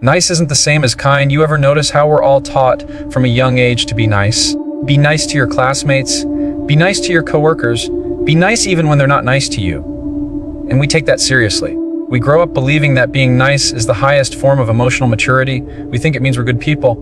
Nice isn't the same as kind. You ever notice how we're all taught from a young age to be nice? Be nice to your classmates. Be nice to your coworkers. Be nice even when they're not nice to you. And we take that seriously. We grow up believing that being nice is the highest form of emotional maturity. We think it means we're good people.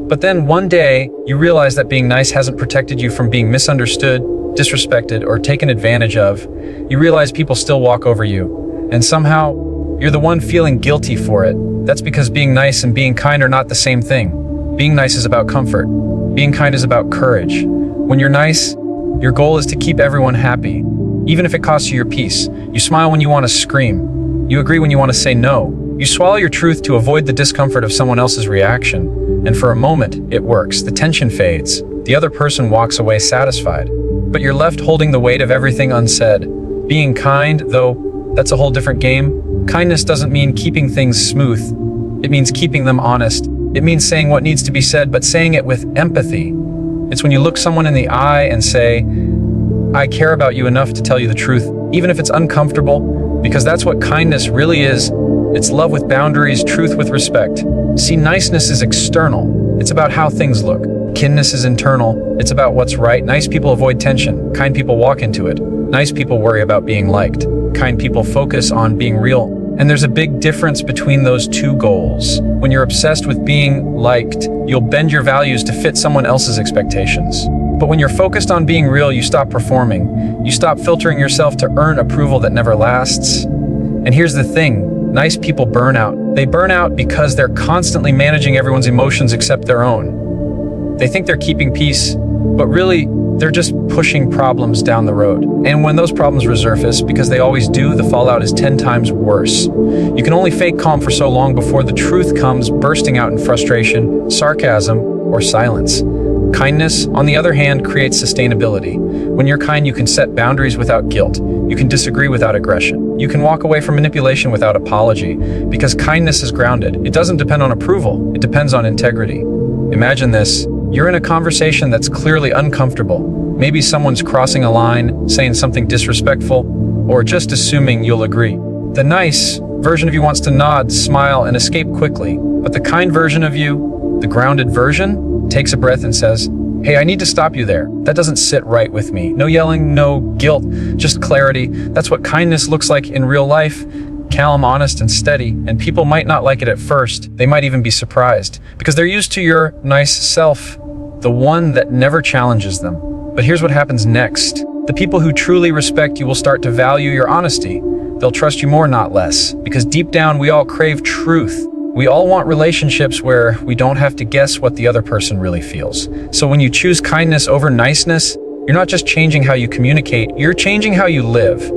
But then one day, you realize that being nice hasn't protected you from being misunderstood, disrespected, or taken advantage of. You realize people still walk over you. And somehow, you're the one feeling guilty for it. That's because being nice and being kind are not the same thing. Being nice is about comfort. Being kind is about courage. When you're nice, your goal is to keep everyone happy, even if it costs you your peace. You smile when you want to scream. You agree when you want to say no. You swallow your truth to avoid the discomfort of someone else's reaction. And for a moment, it works. The tension fades. The other person walks away satisfied. But you're left holding the weight of everything unsaid. Being kind, though, that's a whole different game. Kindness doesn't mean keeping things smooth. It means keeping them honest. It means saying what needs to be said, but saying it with empathy. It's when you look someone in the eye and say, I care about you enough to tell you the truth, even if it's uncomfortable, because that's what kindness really is. It's love with boundaries, truth with respect. See, niceness is external. It's about how things look. Kindness is internal. It's about what's right. Nice people avoid tension. Kind people walk into it. Nice people worry about being liked. Kind people focus on being real. And there's a big difference between those two goals. When you're obsessed with being liked, you'll bend your values to fit someone else's expectations. But when you're focused on being real, you stop performing. You stop filtering yourself to earn approval that never lasts. And here's the thing, nice people burn out. They burn out because they're constantly managing everyone's emotions except their own. They think they're keeping peace, but really, they're just pushing problems down the road. And when those problems resurface, because they always do, the fallout is 10 times worse. You can only fake calm for so long before the truth comes bursting out in frustration, sarcasm, or silence. Kindness, on the other hand, creates sustainability. When you're kind, you can set boundaries without guilt. You can disagree without aggression. You can walk away from manipulation without apology, because kindness is grounded. It doesn't depend on approval. It depends on integrity. Imagine this. You're in a conversation that's clearly uncomfortable. Maybe someone's crossing a line, saying something disrespectful, or just assuming you'll agree. The nice version of you wants to nod, smile, and escape quickly. But the kind version of you, the grounded version, takes a breath and says, hey, I need to stop you there. That doesn't sit right with me. No yelling, no guilt, just clarity. That's what kindness looks like in real life. Calm, honest, and steady, and people might not like it at first. They might even be surprised, because they're used to your nice self, the one that never challenges them. But here's what happens next. The people who truly respect you will start to value your honesty. They'll trust you more, not less, because deep down we all crave truth. We all want relationships where we don't have to guess what the other person really feels. So when you choose kindness over niceness, you're not just changing how you communicate, you're changing how you live.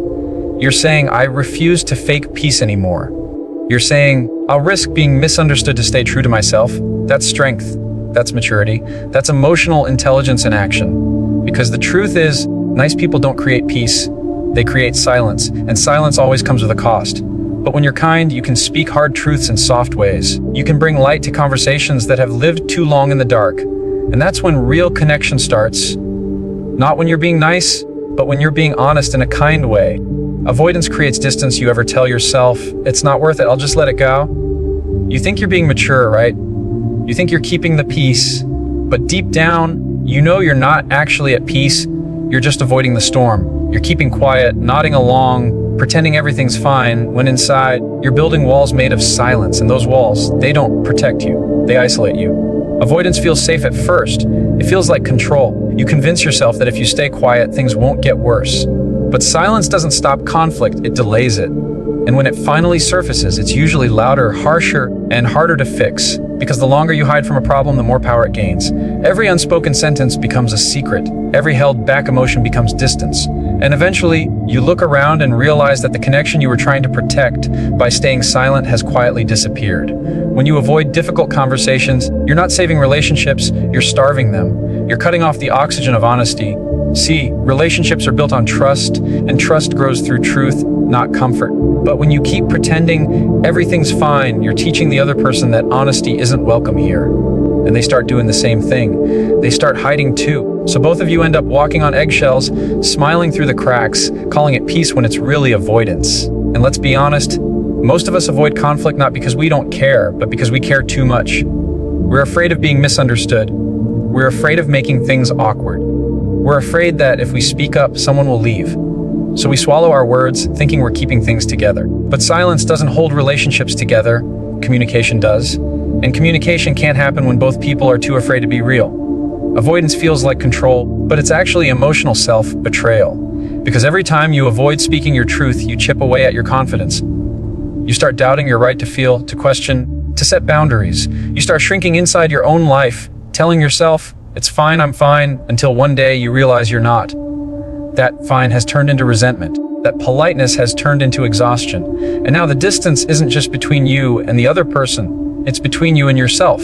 You're saying, I refuse to fake peace anymore. You're saying, I'll risk being misunderstood to stay true to myself. That's strength. That's maturity. That's emotional intelligence in action. Because the truth is, nice people don't create peace. They create silence, and silence always comes with a cost. But when you're kind, you can speak hard truths in soft ways. You can bring light to conversations that have lived too long in the dark. And that's when real connection starts. Not when you're being nice, but when you're being honest in a kind way. Avoidance creates distance. You ever tell yourself, it's not worth it, I'll just let it go? You think you're being mature, right? You think you're keeping the peace, but deep down, you know you're not actually at peace. You're just avoiding the storm. You're keeping quiet, nodding along, pretending everything's fine, when inside, you're building walls made of silence, and those walls, they don't protect you, they isolate you. Avoidance feels safe at first. It feels like control. You convince yourself that if you stay quiet, things won't get worse. But silence doesn't stop conflict, it delays it. And when it finally surfaces, it's usually louder, harsher, and harder to fix. Because the longer you hide from a problem, the more power it gains. Every unspoken sentence becomes a secret. Every held back emotion becomes distance. And eventually, you look around and realize that the connection you were trying to protect by staying silent has quietly disappeared. When you avoid difficult conversations, you're not saving relationships, you're starving them. You're cutting off the oxygen of honesty. See, relationships are built on trust, and trust grows through truth, not comfort. But when you keep pretending everything's fine, you're teaching the other person that honesty isn't welcome here. And they start doing the same thing. They start hiding too. So both of you end up walking on eggshells, smiling through the cracks, calling it peace when it's really avoidance. And let's be honest, Most of us avoid conflict not because we don't care, but because we care too much. We're afraid of being misunderstood. We're afraid of making things awkward. We're afraid that if we speak up, someone will leave. So we swallow our words, thinking we're keeping things together. But silence doesn't hold relationships together. Communication does. And communication can't happen when both people are too afraid to be real. Avoidance feels like control, but it's actually emotional self-betrayal. Because every time you avoid speaking your truth, you chip away at your confidence. You start doubting your right to feel, to question, to set boundaries. You start shrinking inside your own life, telling yourself, "It's fine, I'm fine," until one day you realize you're not. That fine has turned into resentment. That politeness has turned into exhaustion. And now the distance isn't just between you and the other person, it's between you and yourself.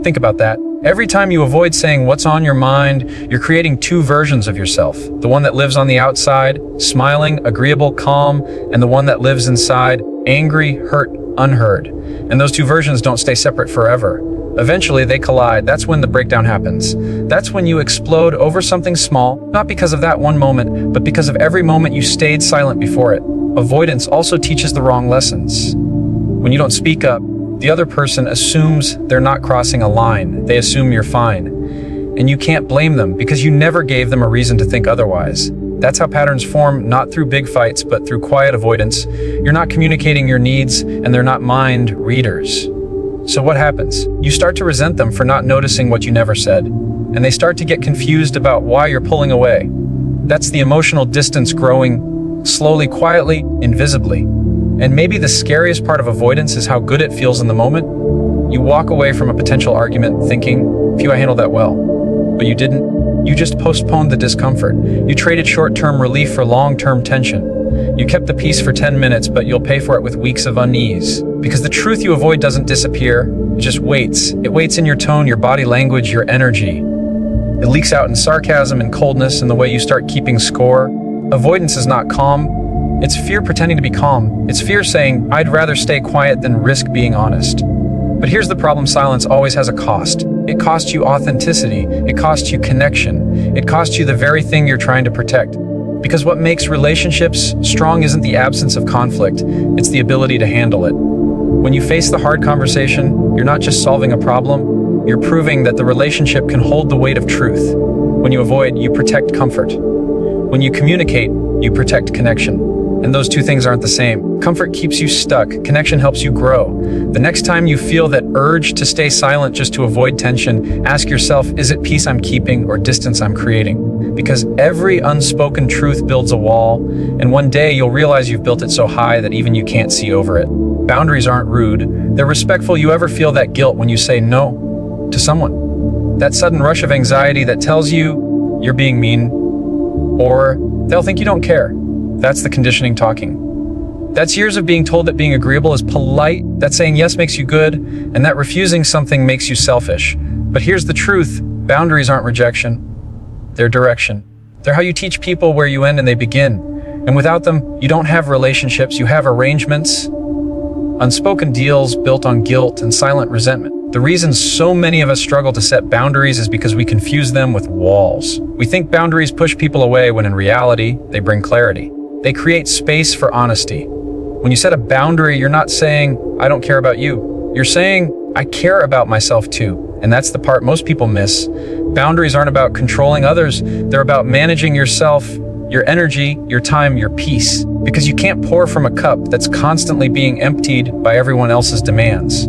Think about that. Every time you avoid saying what's on your mind, you're creating two versions of yourself. The one that lives on the outside, smiling, agreeable, calm, and the one that lives inside, angry, hurt, unheard. And those two versions don't stay separate forever. Eventually, they collide. That's when the breakdown happens. That's when you explode over something small, not because of that one moment, but because of every moment you stayed silent before it. Avoidance also teaches the wrong lessons. When you don't speak up, the other person assumes they're not crossing a line. They assume you're fine. And you can't blame them because you never gave them a reason to think otherwise. That's how patterns form, not through big fights, but through quiet avoidance. You're not communicating your needs, and they're not mind readers. So what happens? You start to resent them for not noticing what you never said, and they start to get confused about why you're pulling away. That's the emotional distance growing, slowly, quietly, invisibly. And maybe the scariest part of avoidance is how good it feels in the moment. You walk away from a potential argument thinking, "Phew, I handled that well." But you didn't. You just postponed the discomfort. You traded short-term relief for long-term tension. You kept the peace for 10 minutes, but you'll pay for it with weeks of unease. Because the truth you avoid doesn't disappear, it just waits. It waits in your tone, your body language, your energy. It leaks out in sarcasm and coldness in the way you start keeping score. Avoidance is not calm. It's fear pretending to be calm. It's fear saying, "I'd rather stay quiet than risk being honest." But here's the problem: silence always has a cost. It costs you authenticity. It costs you connection. It costs you the very thing you're trying to protect. Because what makes relationships strong isn't the absence of conflict, it's the ability to handle it. When you face the hard conversation, you're not just solving a problem, you're proving that the relationship can hold the weight of truth. When you avoid, you protect comfort. When you communicate, you protect connection. And those two things aren't the same. Comfort keeps you stuck. Connection helps you grow. The next time you feel that urge to stay silent just to avoid tension, ask yourself, is it peace I'm keeping or distance I'm creating? Because every unspoken truth builds a wall, and one day you'll realize you've built it so high that even you can't see over it. Boundaries aren't rude. They're respectful. You ever feel that guilt when you say no to someone? That sudden rush of anxiety that tells you you're being mean, or they'll think you don't care. That's the conditioning talking. That's years of being told that being agreeable is polite, that saying yes makes you good, and that refusing something makes you selfish. But here's the truth: boundaries aren't rejection, they're direction. They're how you teach people where you end and they begin. And without them, you don't have relationships, you have arrangements, unspoken deals built on guilt and silent resentment. The reason so many of us struggle to set boundaries is because we confuse them with walls. We think boundaries push people away when in reality, they bring clarity. They create space for honesty. When you set a boundary, you're not saying, "I don't care about you." You're saying, "I care about myself too." And that's the part most people miss. Boundaries aren't about controlling others. They're about managing yourself, your energy, your time, your peace. Because you can't pour from a cup that's constantly being emptied by everyone else's demands.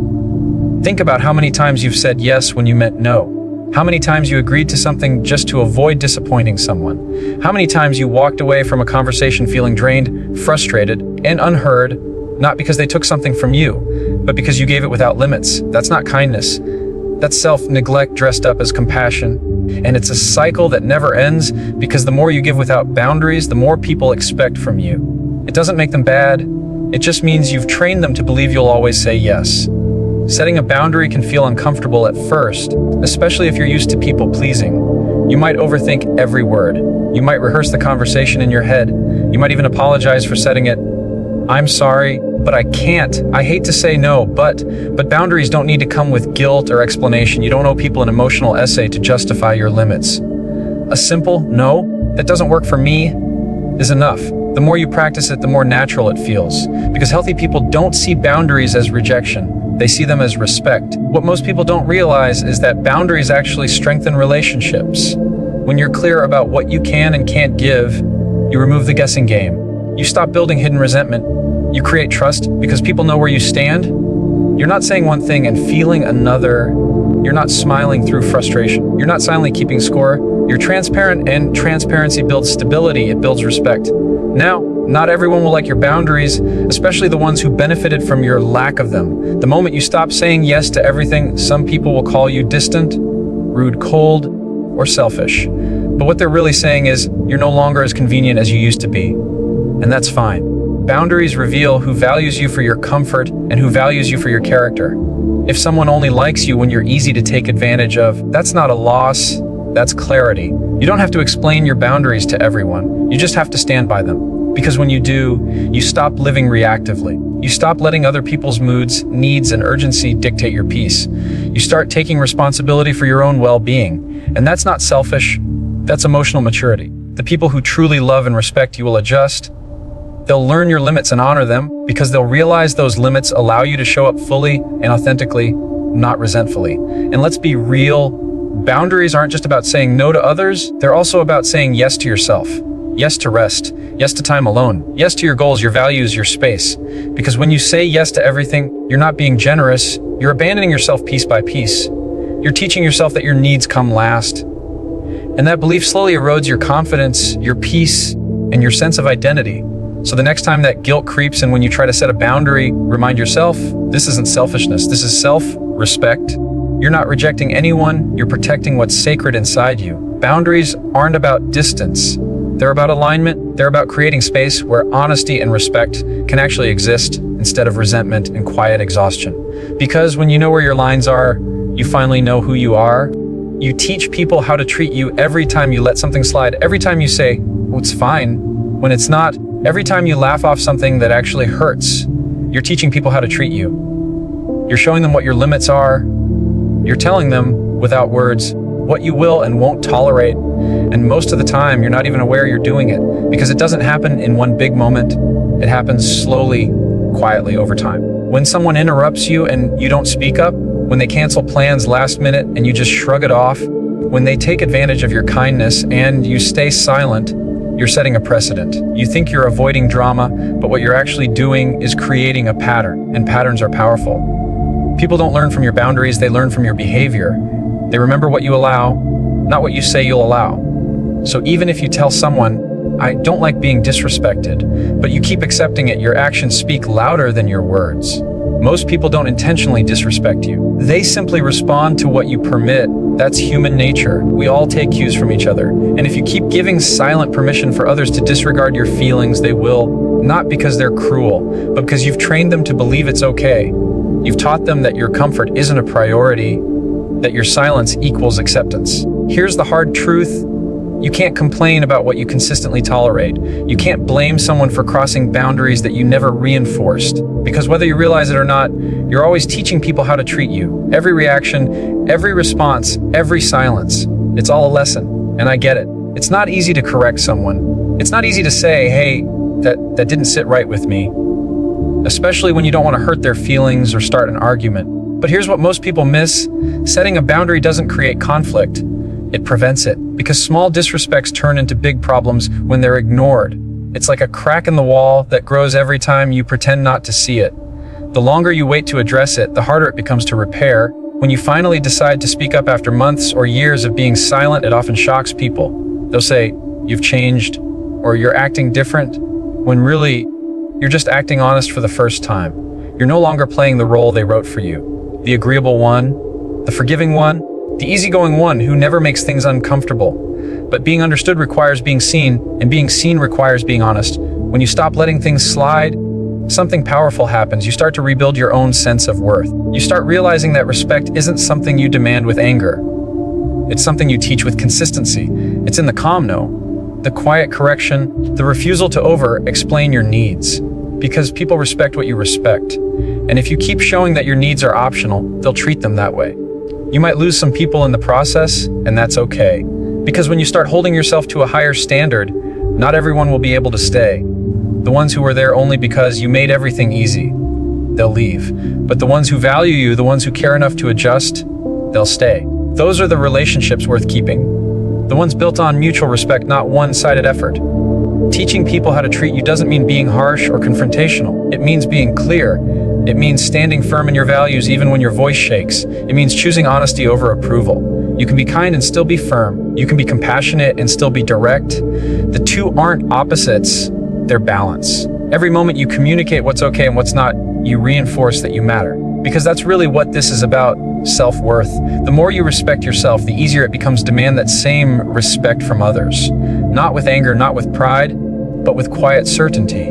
Think about how many times you've said yes when you meant no. How many times you agreed to something just to avoid disappointing someone? How many times you walked away from a conversation feeling drained, frustrated, and unheard, not because they took something from you, but because you gave it without limits? That's not kindness. That's self-neglect dressed up as compassion. And it's a cycle that never ends, because the more you give without boundaries, the more people expect from you. It doesn't make them bad. It just means you've trained them to believe you'll always say yes. Setting a boundary can feel uncomfortable at first, especially if you're used to people pleasing. You might overthink every word. You might rehearse the conversation in your head. You might even apologize for setting it. "I'm sorry, but I can't. I hate to say no, but boundaries don't need to come with guilt or explanation. You don't owe people an emotional essay to justify your limits. A simple no, that doesn't work for me, is enough. The more you practice it, the more natural it feels. Because healthy people don't see boundaries as rejection. They see them as respect. What most people don't realize is that boundaries actually strengthen relationships. When you're clear about what you can and can't give, you remove the guessing game. You stop building hidden resentment. You create trust because people know where you stand. You're not saying one thing and feeling another. You're not smiling through frustration. You're not silently keeping score. You're transparent, and transparency builds stability. It builds respect. Now, not everyone will like your boundaries, especially the ones who benefited from your lack of them. The moment you stop saying yes to everything, some people will call you distant, rude, cold, or selfish. But what they're really saying is, you're no longer as convenient as you used to be. And that's fine. Boundaries reveal who values you for your comfort and who values you for your character. If someone only likes you when you're easy to take advantage of, that's not a loss, that's clarity. You don't have to explain your boundaries to everyone. You just have to stand by them. Because when you do, you stop living reactively. You stop letting other people's moods, needs, and urgency dictate your peace. You start taking responsibility for your own well-being. And that's not selfish, that's emotional maturity. The people who truly love and respect you will adjust. They'll learn your limits and honor them because they'll realize those limits allow you to show up fully and authentically, not resentfully. And let's be real, boundaries aren't just about saying no to others, they're also about saying yes to yourself. Yes to rest, yes to time alone, yes to your goals, your values, your space. Because when you say yes to everything, you're not being generous, you're abandoning yourself piece by piece. You're teaching yourself that your needs come last. And that belief slowly erodes your confidence, your peace, and your sense of identity. So the next time that guilt creeps and when you try to set a boundary, remind yourself, this isn't selfishness, this is self-respect. You're not rejecting anyone, you're protecting what's sacred inside you. Boundaries aren't about distance. They're about alignment. They're about creating space where honesty and respect can actually exist instead of resentment and quiet exhaustion. Because when you know where your lines are, you finally know who you are. You teach people how to treat you every time you let something slide, every time you say, oh, it's fine, when it's not, every time you laugh off something that actually hurts. You're teaching people how to treat you. You're showing them what your limits are. You're telling them, without words, what you will and won't tolerate. And most of the time, you're not even aware you're doing it because it doesn't happen in one big moment. It happens slowly, quietly over time. When someone interrupts you and you don't speak up, when they cancel plans last minute and you just shrug it off, when they take advantage of your kindness and you stay silent, you're setting a precedent. You think you're avoiding drama, but what you're actually doing is creating a pattern, and patterns are powerful. People don't learn from your boundaries, they learn from your behavior. They remember what you allow, not what you say you'll allow. So even if you tell someone, I don't like being disrespected, but you keep accepting it, your actions speak louder than your words. Most people don't intentionally disrespect you. They simply respond to what you permit. That's human nature. We all take cues from each other. And if you keep giving silent permission for others to disregard your feelings, they will, not because they're cruel, but because you've trained them to believe it's okay. You've taught them that your comfort isn't a priority, that your silence equals acceptance. Here's the hard truth. You can't complain about what you consistently tolerate. You can't blame someone for crossing boundaries that you never reinforced. Because whether you realize it or not, you're always teaching people how to treat you. Every reaction, every response, every silence. It's all a lesson, and I get it. It's not easy to correct someone. It's not easy to say, hey, that didn't sit right with me. Especially when you don't want to hurt their feelings or start an argument. But here's what most people miss. Setting a boundary doesn't create conflict. It prevents it, because small disrespects turn into big problems when they're ignored. It's like a crack in the wall that grows every time you pretend not to see it. The longer you wait to address it, the harder it becomes to repair. When you finally decide to speak up after months or years of being silent, it often shocks people. They'll say, you've changed, or you're acting different, when really, you're just acting honest for the first time. You're no longer playing the role they wrote for you. The agreeable one, the forgiving one, the easygoing one who never makes things uncomfortable. But being understood requires being seen, and being seen requires being honest. When you stop letting things slide, something powerful happens. You start to rebuild your own sense of worth. You start realizing that respect isn't something you demand with anger. It's something you teach with consistency. It's in the calm no, the quiet correction, the refusal to over-explain your needs. Because people respect what you respect. And if you keep showing that your needs are optional, they'll treat them that way. You might lose some people in the process, and that's okay. Because when you start holding yourself to a higher standard, not everyone will be able to stay. The ones who are there only because you made everything easy, they'll leave. But the ones who value you, the ones who care enough to adjust, they'll stay. Those are the relationships worth keeping. The ones built on mutual respect, not one-sided effort. Teaching people how to treat you doesn't mean being harsh or confrontational. It means being clear. It means standing firm in your values even when your voice shakes. It means choosing honesty over approval. You can be kind and still be firm. You can be compassionate and still be direct. The two aren't opposites, they're balance. Every moment you communicate what's okay and what's not, you reinforce that you matter. Because that's really what this is about, self-worth. The more you respect yourself, the easier it becomes to demand that same respect from others. Not with anger, not with pride, but with quiet certainty.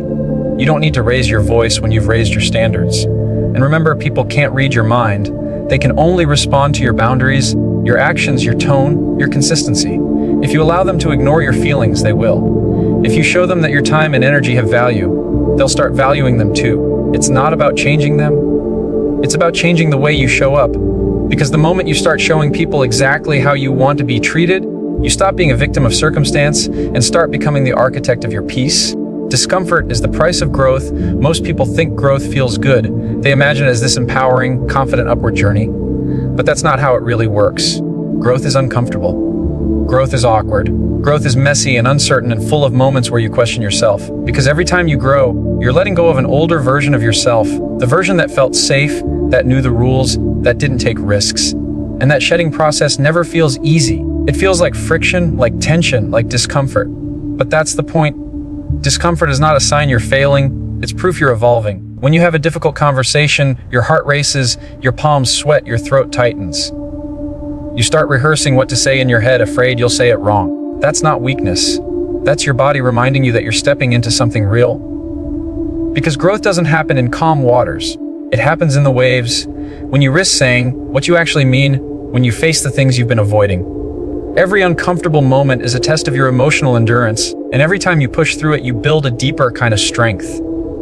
You don't need to raise your voice when you've raised your standards. And remember, people can't read your mind. They can only respond to your boundaries, your actions, your tone, your consistency. If you allow them to ignore your feelings, they will. If you show them that your time and energy have value, they'll start valuing them too. It's not about changing them. It's about changing the way you show up. Because the moment you start showing people exactly how you want to be treated, you stop being a victim of circumstance and start becoming the architect of your peace. Discomfort is the price of growth. Most people think growth feels good. They imagine it as this empowering, confident upward journey. But that's not how it really works. Growth is uncomfortable. Growth is awkward. Growth is messy and uncertain and full of moments where you question yourself. Because every time you grow, you're letting go of an older version of yourself, the version that felt safe, that knew the rules, that didn't take risks. And that shedding process never feels easy. It feels like friction, like tension, like discomfort. But that's the point. Discomfort is not a sign you're failing, it's proof you're evolving. When you have a difficult conversation, your heart races, your palms sweat, your throat tightens. You start rehearsing what to say in your head, afraid you'll say it wrong. That's not weakness. That's your body reminding you that you're stepping into something real. Because growth doesn't happen in calm waters. It happens in the waves, when you risk saying what you actually mean, when you face the things you've been avoiding. Every uncomfortable moment is a test of your emotional endurance, and every time you push through it, you build a deeper kind of strength.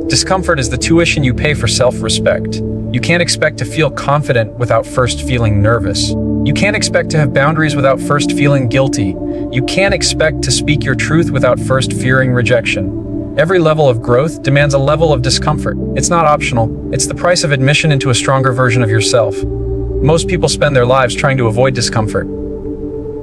Discomfort is the tuition you pay for self-respect. You can't expect to feel confident without first feeling nervous. You can't expect to have boundaries without first feeling guilty. You can't expect to speak your truth without first fearing rejection. Every level of growth demands a level of discomfort. It's not optional. It's the price of admission into a stronger version of yourself. Most people spend their lives trying to avoid discomfort.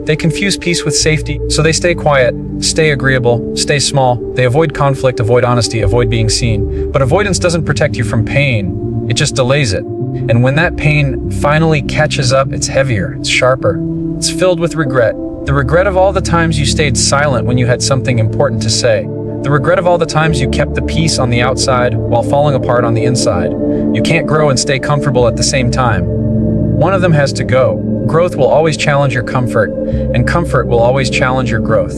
They confuse peace with safety, so they stay quiet, stay agreeable, stay small. They avoid conflict, avoid honesty, avoid being seen. But avoidance doesn't protect you from pain, it just delays it. And when that pain finally catches up, it's heavier, it's sharper, it's filled with regret. The regret of all the times you stayed silent when you had something important to say. The regret of all the times you kept the peace on the outside while falling apart on the inside. You can't grow and stay comfortable at the same time. One of them has to go. Growth will always challenge your comfort, and comfort will always challenge your growth.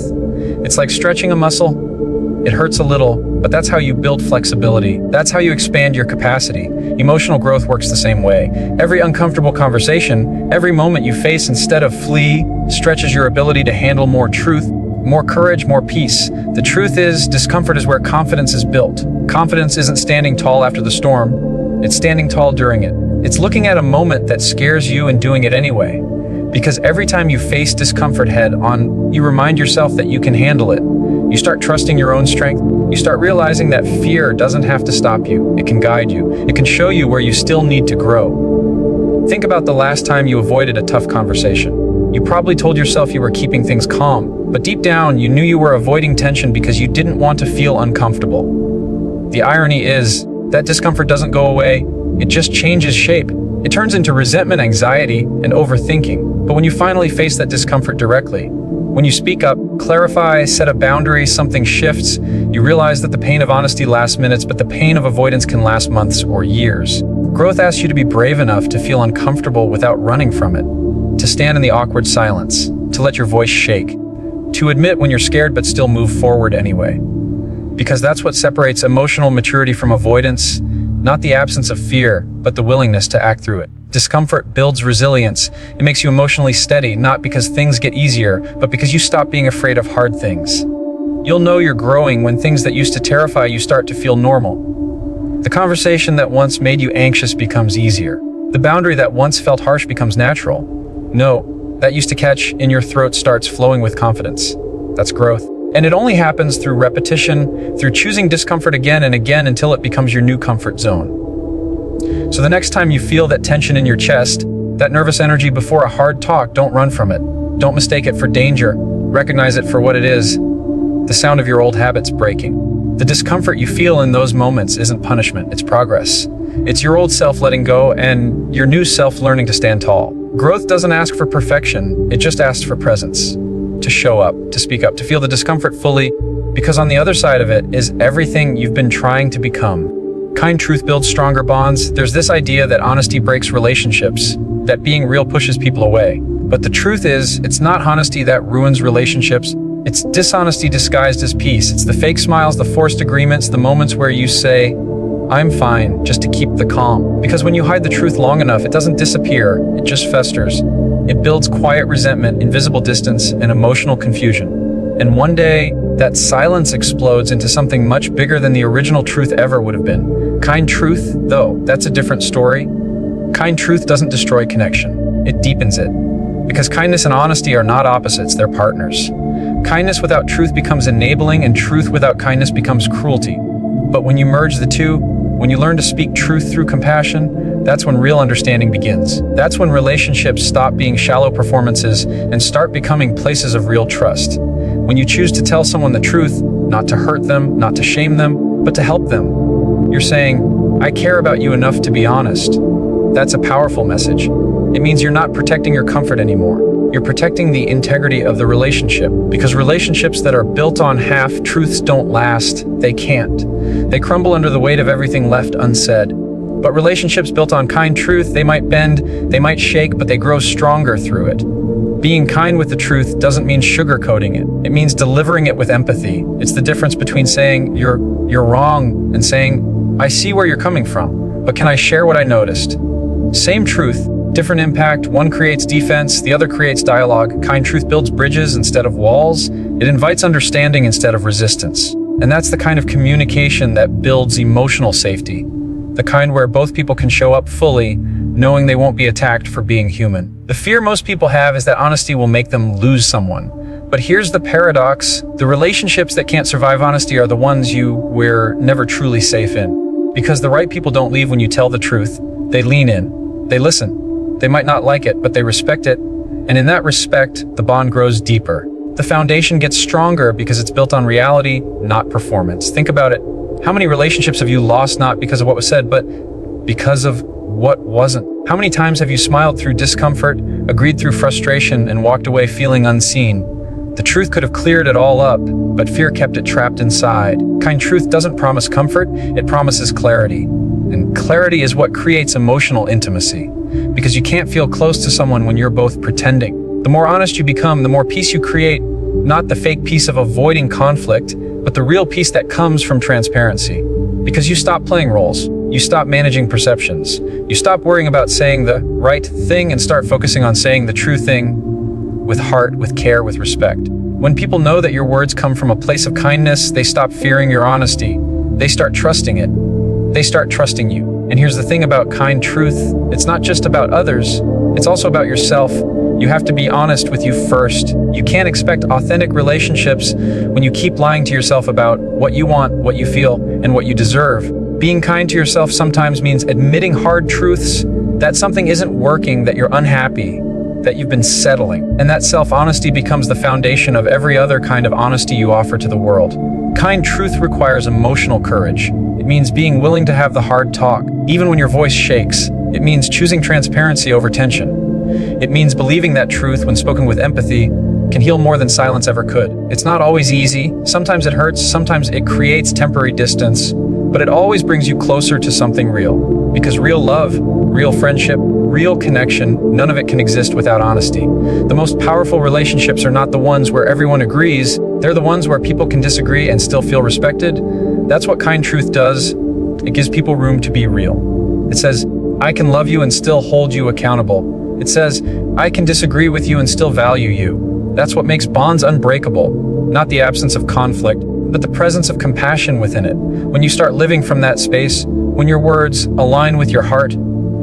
It's like stretching a muscle. It hurts a little, but that's how you build flexibility. That's how you expand your capacity. Emotional growth works the same way. Every uncomfortable conversation, every moment you face instead of flee, stretches your ability to handle more truth, more courage, more peace. The truth is, discomfort is where confidence is built. Confidence isn't standing tall after the storm, it's standing tall during it. It's looking at a moment that scares you and doing it anyway. Because every time you face discomfort head on, you remind yourself that you can handle it. You start trusting your own strength. You start realizing that fear doesn't have to stop you. It can guide you. It can show you where you still need to grow. Think about the last time you avoided a tough conversation. You probably told yourself you were keeping things calm, but deep down you knew you were avoiding tension because you didn't want to feel uncomfortable. The irony is that discomfort doesn't go away. It just changes shape. It turns into resentment, anxiety, and overthinking. But when you finally face that discomfort directly, when you speak up, clarify, set a boundary, something shifts, you realize that the pain of honesty lasts minutes, but the pain of avoidance can last months or years. Growth asks you to be brave enough to feel uncomfortable without running from it, to stand in the awkward silence, to let your voice shake, to admit when you're scared but still move forward anyway. Because that's what separates emotional maturity from avoidance. Not the absence of fear, but the willingness to act through it. Discomfort builds resilience. It makes you emotionally steady, not because things get easier, but because you stop being afraid of hard things. You'll know you're growing when things that used to terrify you start to feel normal. The conversation that once made you anxious becomes easier. The boundary that once felt harsh becomes natural. No, that used to catch in your throat starts flowing with confidence. That's growth. And it only happens through repetition, through choosing discomfort again and again until it becomes your new comfort zone. So the next time you feel that tension in your chest, that nervous energy before a hard talk, don't run from it. Don't mistake it for danger. Recognize it for what it is, the sound of your old habits breaking. The discomfort you feel in those moments isn't punishment, it's progress. It's your old self letting go and your new self learning to stand tall. Growth doesn't ask for perfection, it just asks for presence. To show up, to speak up, to feel the discomfort fully, because on the other side of it is everything you've been trying to become. Kind truth builds stronger bonds. There's this idea that honesty breaks relationships, that being real pushes people away. But the truth is, it's not honesty that ruins relationships. It's dishonesty disguised as peace. It's the fake smiles, the forced agreements, the moments where you say, I'm fine, just to keep the calm. Because when you hide the truth long enough, it doesn't disappear, it just festers. It builds quiet resentment, invisible distance, and emotional confusion. And one day, that silence explodes into something much bigger than the original truth ever would have been. Kind truth, though, that's a different story. Kind truth doesn't destroy connection, it deepens it. Because kindness and honesty are not opposites, they're partners. Kindness without truth becomes enabling, and truth without kindness becomes cruelty. But when you merge the two, when you learn to speak truth through compassion, that's when real understanding begins. That's when relationships stop being shallow performances and start becoming places of real trust. When you choose to tell someone the truth, not to hurt them, not to shame them, but to help them. You're saying, I care about you enough to be honest. That's a powerful message. It means you're not protecting your comfort anymore. You're protecting the integrity of the relationship, because relationships that are built on half-truths don't last. They can't. They crumble under the weight of everything left unsaid. But relationships built on kind truth, they might bend, they might shake, but they grow stronger through it. Being kind with the truth doesn't mean sugarcoating it. It means delivering it with empathy. It's the difference between saying, you're wrong, and saying, I see where you're coming from, but can I share what I noticed? Same truth, different impact. One creates defense, the other creates dialogue. Kind truth builds bridges instead of walls. It invites understanding instead of resistance. And that's the kind of communication that builds emotional safety. The kind where both people can show up fully, knowing they won't be attacked for being human. The fear most people have is that honesty will make them lose someone. But here's the paradox. The relationships that can't survive honesty are the ones you were never truly safe in. Because the right people don't leave when you tell the truth. They lean in. They listen. They might not like it, but they respect it. And in that respect, the bond grows deeper. The foundation gets stronger because it's built on reality, not performance. Think about it. How many relationships have you lost not because of what was said, but because of what wasn't? How many times have you smiled through discomfort, agreed through frustration, and walked away feeling unseen? The truth could have cleared it all up, but fear kept it trapped inside. Kind truth doesn't promise comfort, it promises clarity. And clarity is what creates emotional intimacy. Because you can't feel close to someone when you're both pretending. The more honest you become, the more peace you create, not the fake peace of avoiding conflict, but the real peace that comes from transparency. Because you stop playing roles, you stop managing perceptions, you stop worrying about saying the right thing and start focusing on saying the true thing with heart, with care, with respect. When people know that your words come from a place of kindness, they stop fearing your honesty. They start trusting it. They start trusting you. And here's the thing about kind truth, it's not just about others, it's also about yourself. You have to be honest with you first. You can't expect authentic relationships when you keep lying to yourself about what you want, what you feel, and what you deserve. Being kind to yourself sometimes means admitting hard truths, that something isn't working, that you're unhappy, that you've been settling. And that self-honesty becomes the foundation of every other kind of honesty you offer to the world. Kind truth requires emotional courage. It means being willing to have the hard talk, even when your voice shakes. It means choosing transparency over tension. It means believing that truth, when spoken with empathy, can heal more than silence ever could. It's not always easy. Sometimes it hurts. Sometimes it creates temporary distance. But it always brings you closer to something real. Because real love, real friendship, real connection, none of it can exist without honesty. The most powerful relationships are not the ones where everyone agrees. They're the ones where people can disagree and still feel respected. That's what kind truth does. It gives people room to be real. It says, I can love you and still hold you accountable. It says, I can disagree with you and still value you. That's what makes bonds unbreakable, not the absence of conflict, but the presence of compassion within it. When you start living from that space, when your words align with your heart,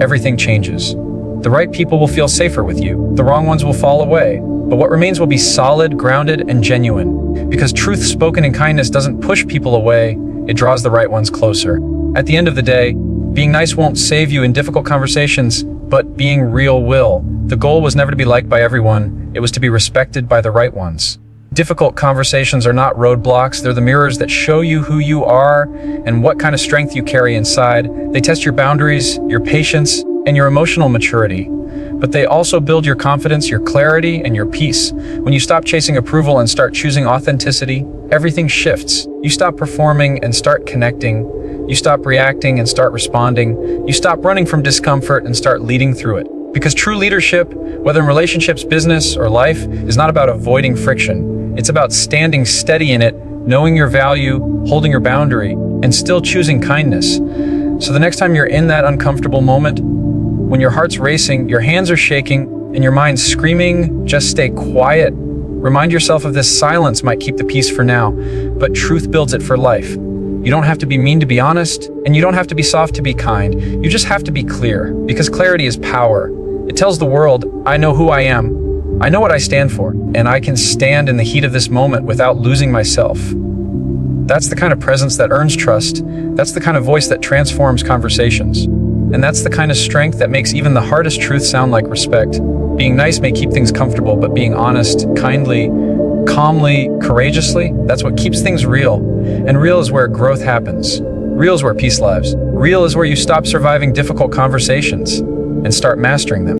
everything changes. The right people will feel safer with you. The wrong ones will fall away. but what remains will be solid, grounded, and genuine. Because truth spoken in kindness doesn't push people away, it draws the right ones closer. At the end of the day, being nice won't save you in difficult conversations, but being real will. The goal was never to be liked by everyone, it was to be respected by the right ones. Difficult conversations are not roadblocks, they're the mirrors that show you who you are and what kind of strength you carry inside. They test your boundaries, your patience, and your emotional maturity. But they also build your confidence, your clarity, and your peace. When you stop chasing approval and start choosing authenticity, everything shifts. You stop performing and start connecting. You stop reacting and start responding. You stop running from discomfort and start leading through it. Because true leadership, whether in relationships, business, or life, is not about avoiding friction. It's about standing steady in it, knowing your value, holding your boundary, and still choosing kindness. So the next time you're in that uncomfortable moment, when your heart's racing, your hands are shaking, and your mind's screaming, just stay quiet. Remind yourself of this: silence might keep the peace for now, but truth builds it for life. You don't have to be mean to be honest, and you don't have to be soft to be kind. You just have to be clear, because clarity is power. It tells the world, I know who I am, I know what I stand for, and I can stand in the heat of this moment without losing myself. That's the kind of presence that earns trust. That's the kind of voice that transforms conversations. And that's the kind of strength that makes even the hardest truth sound like respect. Being nice may keep things comfortable, but being honest, kindly, calmly, courageously, that's what keeps things real. And real is where growth happens. Real is where peace lives. Real is where you stop surviving difficult conversations and start mastering them.